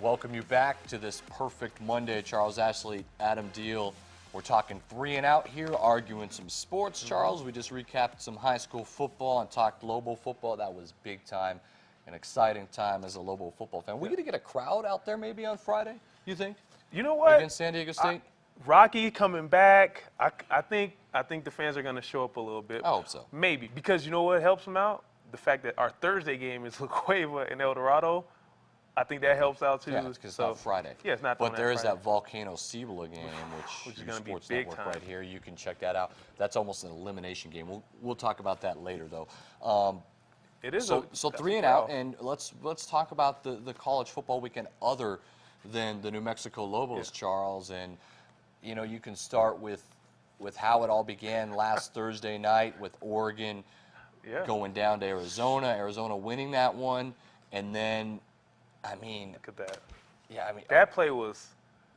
Welcome you back to this perfect Monday. Charles Ashley, Adam Deal. We're talking 3 and Out here, arguing some sports, Charles. We just recapped some high school football and talked Lobo football. That was big time, an exciting time as a Lobo football fan. We going to get a crowd out there maybe on Friday, you think? You know what? Against San Diego State? Rocky coming back. I think the fans are going to show up a little bit. I hope so. Maybe. Because you know what helps them out? The fact that our Thursday game is La Cueva and El Dorado. I think that helps out too. Yeah, because it's not Friday. Yeah, it's not. But there is Friday. that Volcano Cibola game, which is going to be Sports big Network time right here. You can check that out. That's almost an elimination game. We'll talk about that later, though. It is. So 3 and Out, and let's talk about the college football weekend other than the New Mexico Lobos, Charles. And you know, you can start with how it all began last Thursday night with Oregon going down to Arizona winning that one, and then. I mean, look at that. Yeah, I mean that play was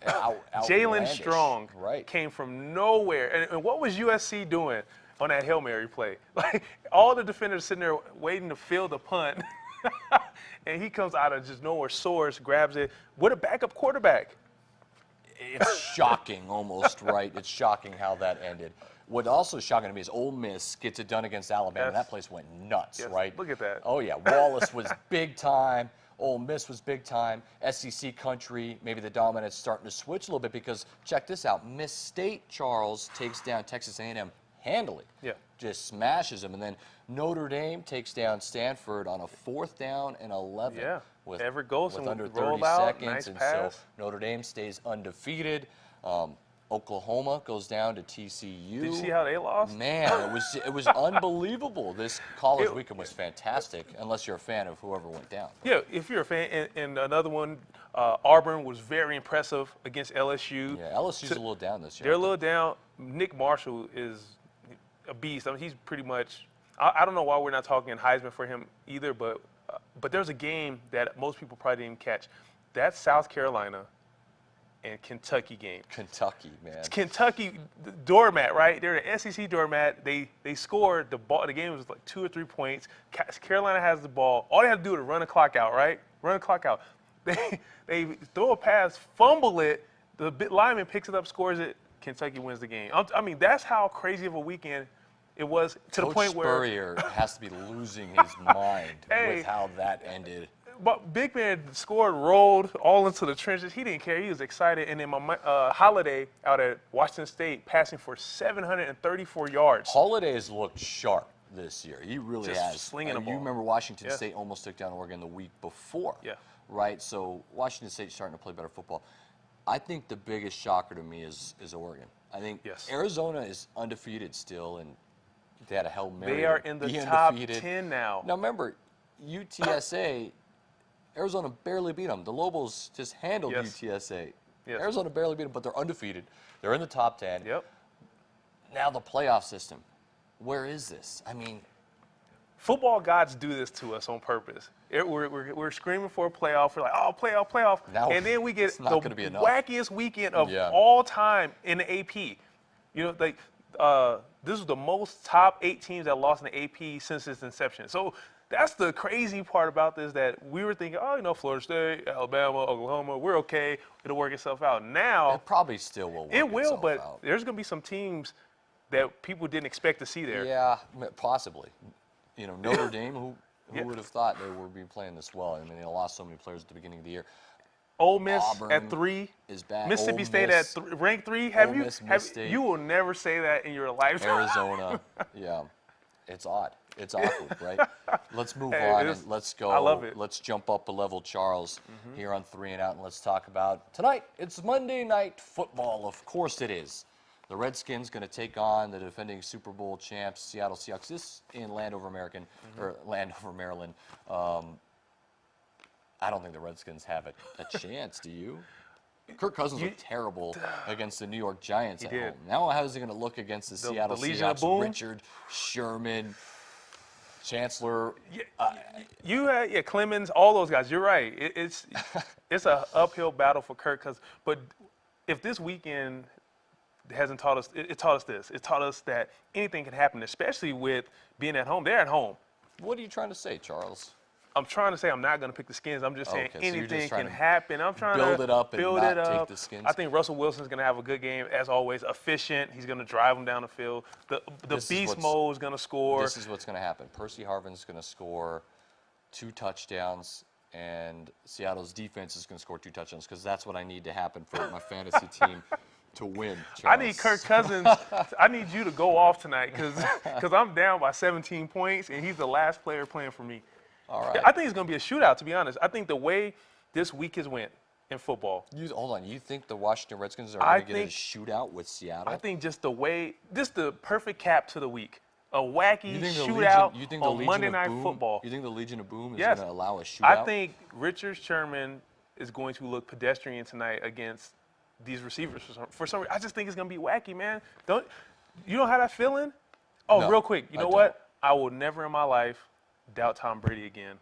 Jalen outlandish. Strong came from nowhere. And what was USC doing on that Hail Mary play? Like all the defenders sitting there waiting to field the punt, and he comes out of just nowhere, soars, grabs it with a backup quarterback. It's shocking, almost right. It's shocking how that ended. What also is shocking to me is Ole Miss gets it done against Alabama. Yes. That place went nuts, Yes. right? Look at that. Oh yeah, Wallace was big time. Ole Miss was big time. SEC country, maybe the dominance starting to switch a little bit because check this out. Miss State, Charles, takes down Texas A&M handily. Yeah. Just smashes them. And then Notre Dame takes down Stanford on a 4th down and 11. Yeah. With under 30 seconds. Nice and pass. so Notre Dame stays undefeated. Oklahoma goes down to TCU. Did you see how they lost? Man, it was unbelievable. This college weekend was fantastic, unless you're a fan of whoever went down. Yeah, if you're a fan. And another one, Auburn was very impressive against LSU. Yeah, LSU's a little down this year. They're a little down. Nick Marshall is a beast. I mean, he's pretty much I don't know why we're not talking Heisman for him either, but there's a game that most people probably didn't catch. That's South Carolina and Kentucky game. Kentucky, man. It's Kentucky doormat, right? They're the SEC doormat. They scored the ball. The game was like 2 or 3 points. Carolina has the ball. All they have to do is run the clock out, right? Run the clock out. They throw a pass, fumble it. The lineman picks it up, scores it. Kentucky wins the game. I mean, that's how crazy of a weekend it was to the point where Coach Spurrier has to be losing his mind with how that ended. But Big Man scored, rolled all into the trenches. He didn't care. He was excited. And then my Holiday out at Washington State passing for 734 yards. Holiday has looked sharp this year. He really Just has. slinging the ball. You remember Washington State almost took down Oregon the week before. Yeah. Right? So Washington State's starting to play better football. I think the biggest shocker to me is Oregon. I think Arizona is undefeated still, and they had a Hail Mary. They are in the top 10 now. Now remember, UTSA, Arizona barely beat them. The Lobos just handled UTSA. Arizona barely beat them, but they're undefeated. They're in the top 10. Yep. Now the playoff system. Where is this? I mean, football gods do this to us on purpose. We're screaming for a playoff. We're like, oh, playoff. Now, and then we get the wackiest weekend of all time in the AP. You know, like this was the most top 8 teams that lost in the AP since its inception. So that's the crazy part about this, that we were thinking, oh, you know, Florida State, Alabama, Oklahoma, we're okay. It'll work itself out. Now it probably still will work itself but out. There's going to be some teams that people didn't expect to see there. Yeah, possibly. You know, Notre Dame, who would have thought they would be playing this well? I mean, they lost so many players at the beginning of the year. Ole Miss Auburn at 3 is back. Mississippi State at ranked 3. You will never say that in your life. Arizona, yeah, it's odd. It's awkward, right? Let's move on and let's go. I love it. Let's jump up a level, Charles, here on 3 and Out, and let's talk about tonight. It's Monday Night Football. Of course it is. The Redskins going to take on the defending Super Bowl champs, Seattle Seahawks. This in Landover, Maryland. I don't think the Redskins have a chance. Do you? Kirk Cousins looked terrible against the New York Giants at home. Now how is he going to look against the Seattle Seahawks? Richard Sherman, Chancellor. You had Clemens, all those guys. You're right. It's an uphill battle for Kirk Cousins. But if this weekend hasn't taught us, it taught us this. It taught us that anything can happen, especially with being at home. They're at home. What are you trying to say, Charles? I'm trying to say I'm not going to pick the Skins. I'm just saying Okay, so you're anything just trying can to happen. I'm trying build to it up and build not it take up. the Skins. I think Russell Wilson's going to have a good game, as always. Efficient. He's going to drive them down the field. The beast mode is going to score. This is what's going to happen. Percy Harvin's going to score 2 touchdowns, and Seattle's defense is going to score 2 touchdowns because that's what I need to happen for my fantasy team to win. Charles. I need Kirk Cousins. I need you to go off tonight because I'm down by 17 points, and he's the last player playing for me. All right. I think it's going to be a shootout, to be honest. I think the way this week has went in football. Hold on. You think the Washington Redskins are going to get in a shootout with Seattle? I think just the perfect cap to the week. A wacky shootout on Monday Night Football. You think the Legion of Boom is Yes. going to allow a shootout? I think Richard Sherman is going to look pedestrian tonight against these receivers for some reason. I just think it's going to be wacky, man. You don't have that feeling? Oh, No, real quick. You know don't. what? I will never in my life doubt Tom Brady again.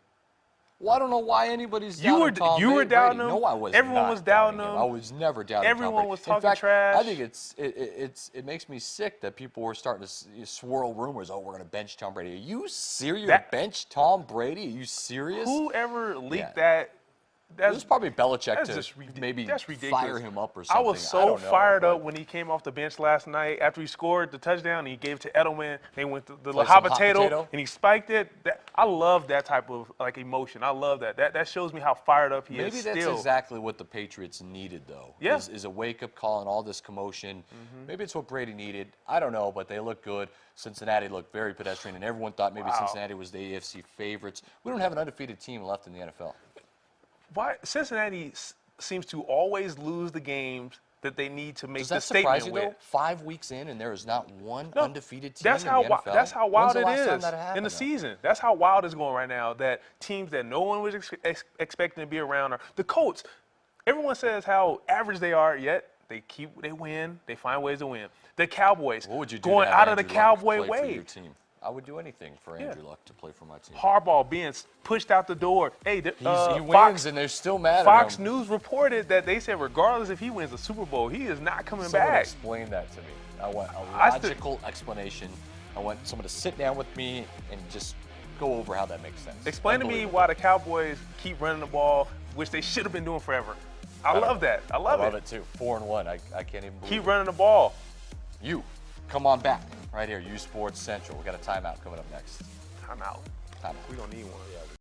Well, I don't know why anybody's You doubting Tom were Brady. doubting him. No, I was Everyone not was doubting him. I was never doubting Everyone Tom Brady. was talking In fact, trash. I think it makes me sick that people were starting to swirl rumors. Oh, we're going to bench Tom Brady. Are you serious? Bench Tom Brady? Are you serious? Whoever leaked that? It was probably Belichick That's to just maybe that's ridiculous. fire him up or something. I was so fired up when he came off the bench last night after he scored the touchdown. And he gave it to Edelman. They went to the hot potato and he spiked it. I love that type of emotion. I love that. That shows me how fired up he is. Maybe that's exactly what the Patriots needed, though. Yeah. Is a wake-up call and all this commotion. Maybe it's what Brady needed. I don't know, but they look good. Cincinnati looked very pedestrian, and everyone thought maybe Cincinnati was the AFC favorites. We don't have an undefeated team left in the NFL. Why Cincinnati seems to always lose the games that they need to make the statement with. Does that surprise you, though? 5 weeks in, and there is not one undefeated team in the NFL? That's how wild it is in the though? season. That's how wild it's going right now, that teams that no one was expecting to be around are the Colts. Everyone says how average they are, yet they win. They find ways to win. The Cowboys, what would you do going to have out of the Andrew Luck Cowboy play for way. your team? I would do anything for Andrew Luck to play for my team. Harbaugh being pushed out the door. Hey, he wins, and they're still mad at him. Fox News reported that they said regardless if he wins the Super Bowl, he is not coming back. Explain that to me. I want a logical explanation. I want someone to sit down with me and just go over how that makes sense. Explain to me why the Cowboys keep running the ball, which they should have been doing forever. I love that. I love it too. 4-1. I can't even believe Keep running the ball. You, come on back right here. uSportsCentral. We got a timeout coming up next. Timeout. Timeout. We don't need one.